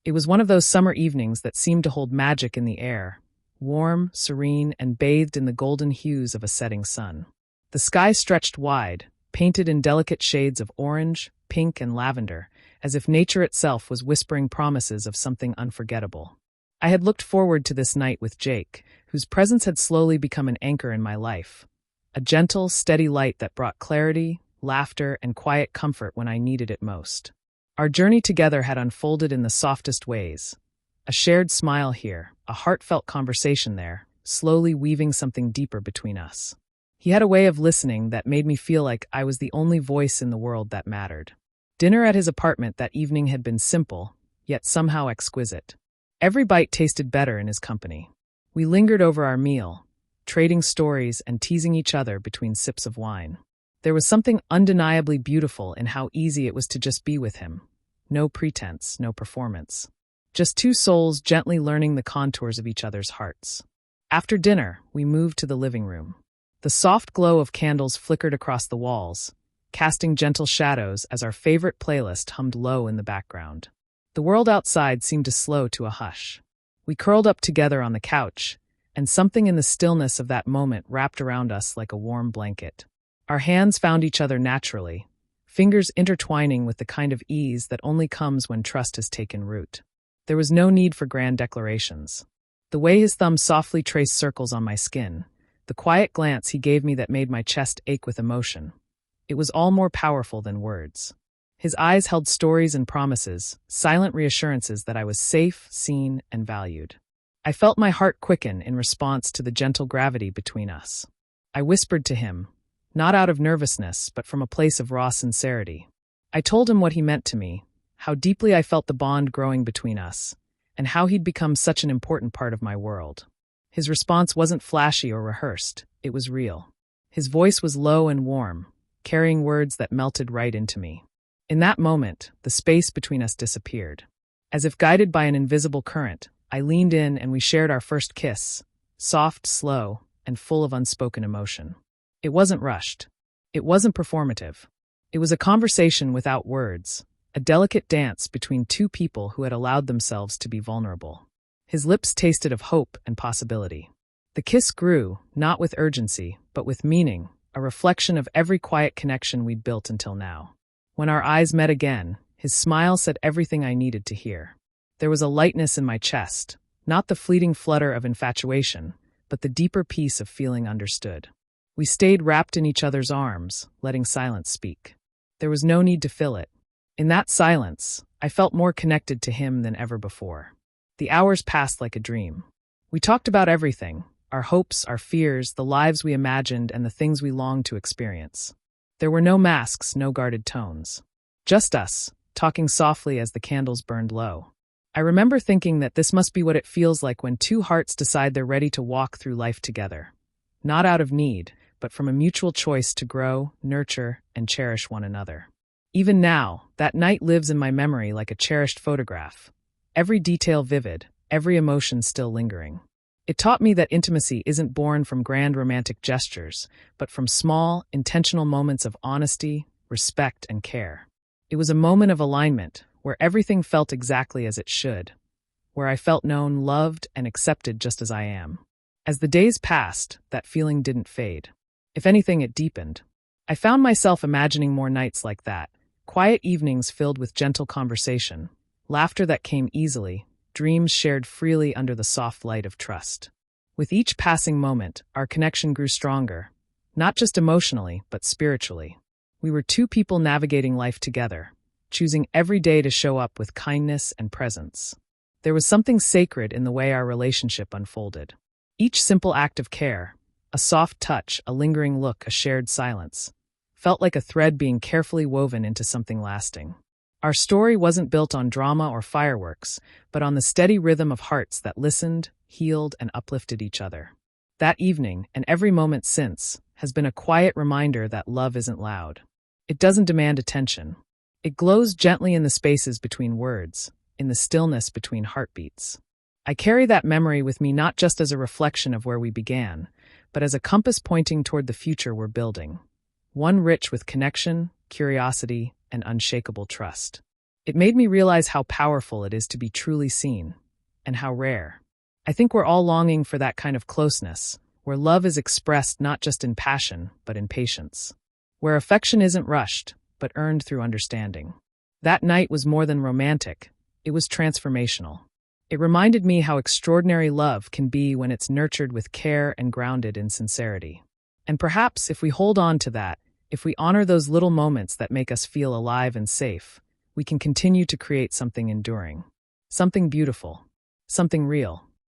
It was one of those summer evenings that seemed to hold magic in the air, warm, serene, and bathed in the golden hues of a setting sun. The sky stretched wide, painted in delicate shades of orange, pink, and lavender, as if nature itself was whispering promises of something unforgettable. I had looked forward to this night with Jake, whose presence had slowly become an anchor in my life, a gentle, steady light that brought clarity, laughter, and quiet comfort when I needed it most. Our journey together had unfolded in the softest ways. A shared smile here, a heartfelt conversation there, slowly weaving something deeper between us. He had a way of listening that made me feel like I was the only voice in the world that mattered. Dinner at his apartment that evening had been simple, yet somehow exquisite. Every bite tasted better in his company. We lingered over our meal, trading stories and teasing each other between sips of wine. There was something undeniably beautiful in how easy it was to just be with him. No pretense, no performance. Just two souls gently learning the contours of each other's hearts. After dinner, we moved to the living room. The soft glow of candles flickered across the walls, casting gentle shadows as our favorite playlist hummed low in the background. The world outside seemed to slow to a hush. We curled up together on the couch, and something in the stillness of that moment wrapped around us like a warm blanket. Our hands found each other naturally, fingers intertwining with the kind of ease that only comes when trust has taken root. There was no need for grand declarations. The way his thumb softly traced circles on my skin, the quiet glance he gave me that made my chest ache with emotion. It was all more powerful than words. His eyes held stories and promises, silent reassurances that I was safe, seen, and valued. I felt my heart quicken in response to the gentle gravity between us. I whispered to him, not out of nervousness, but from a place of raw sincerity. I told him what he meant to me, how deeply I felt the bond growing between us, and how he'd become such an important part of my world. His response wasn't flashy or rehearsed, it was real. His voice was low and warm, carrying words that melted right into me. In that moment, the space between us disappeared. As if guided by an invisible current, I leaned in and we shared our first kiss, soft, slow, and full of unspoken emotion. It wasn't rushed. It wasn't performative. It was a conversation without words, a delicate dance between two people who had allowed themselves to be vulnerable. His lips tasted of hope and possibility. The kiss grew, not with urgency, but with meaning, a reflection of every quiet connection we'd built until now. When our eyes met again, his smile said everything I needed to hear. There was a lightness in my chest, not the fleeting flutter of infatuation, but the deeper peace of feeling understood. We stayed wrapped in each other's arms, letting silence speak. There was no need to fill it. In that silence, I felt more connected to him than ever before. The hours passed like a dream. We talked about everything, our hopes, our fears, the lives we imagined, and the things we longed to experience. There were no masks, no guarded tones. Just us, talking softly as the candles burned low. I remember thinking that this must be what it feels like when two hearts decide they're ready to walk through life together. Not out of need, but from a mutual choice to grow, nurture, and cherish one another. Even now, that night lives in my memory like a cherished photograph. Every detail vivid, every emotion still lingering. It taught me that intimacy isn't born from grand romantic gestures, but from small, intentional moments of honesty, respect, and care. It was a moment of alignment, where everything felt exactly as it should, where I felt known, loved, and accepted just as I am. As the days passed, that feeling didn't fade. If anything, it deepened. I found myself imagining more nights like that, quiet evenings filled with gentle conversation, laughter that came easily, dreams shared freely under the soft light of trust. With each passing moment, our connection grew stronger, not just emotionally, but spiritually. We were two people navigating life together, choosing every day to show up with kindness and presence. There was something sacred in the way our relationship unfolded. Each simple act of care, a soft touch, a lingering look, a shared silence, felt like a thread being carefully woven into something lasting. Our story wasn't built on drama or fireworks, but on the steady rhythm of hearts that listened, healed, and uplifted each other. That evening, and every moment since, has been a quiet reminder that love isn't loud. It doesn't demand attention. It glows gently in the spaces between words, in the stillness between heartbeats. I carry that memory with me not just as a reflection of where we began, but as a compass pointing toward the future we're building. One rich with connection, curiosity, and unshakable trust. It made me realize how powerful it is to be truly seen, and how rare. I think we're all longing for that kind of closeness, where love is expressed not just in passion, but in patience. Where affection isn't rushed, but earned through understanding. That night was more than romantic, it was transformational. It reminded me how extraordinary love can be when it's nurtured with care and grounded in sincerity. And perhaps if we hold on to that, if we honor those little moments that make us feel alive and safe, we can continue to create something enduring, something beautiful, something real.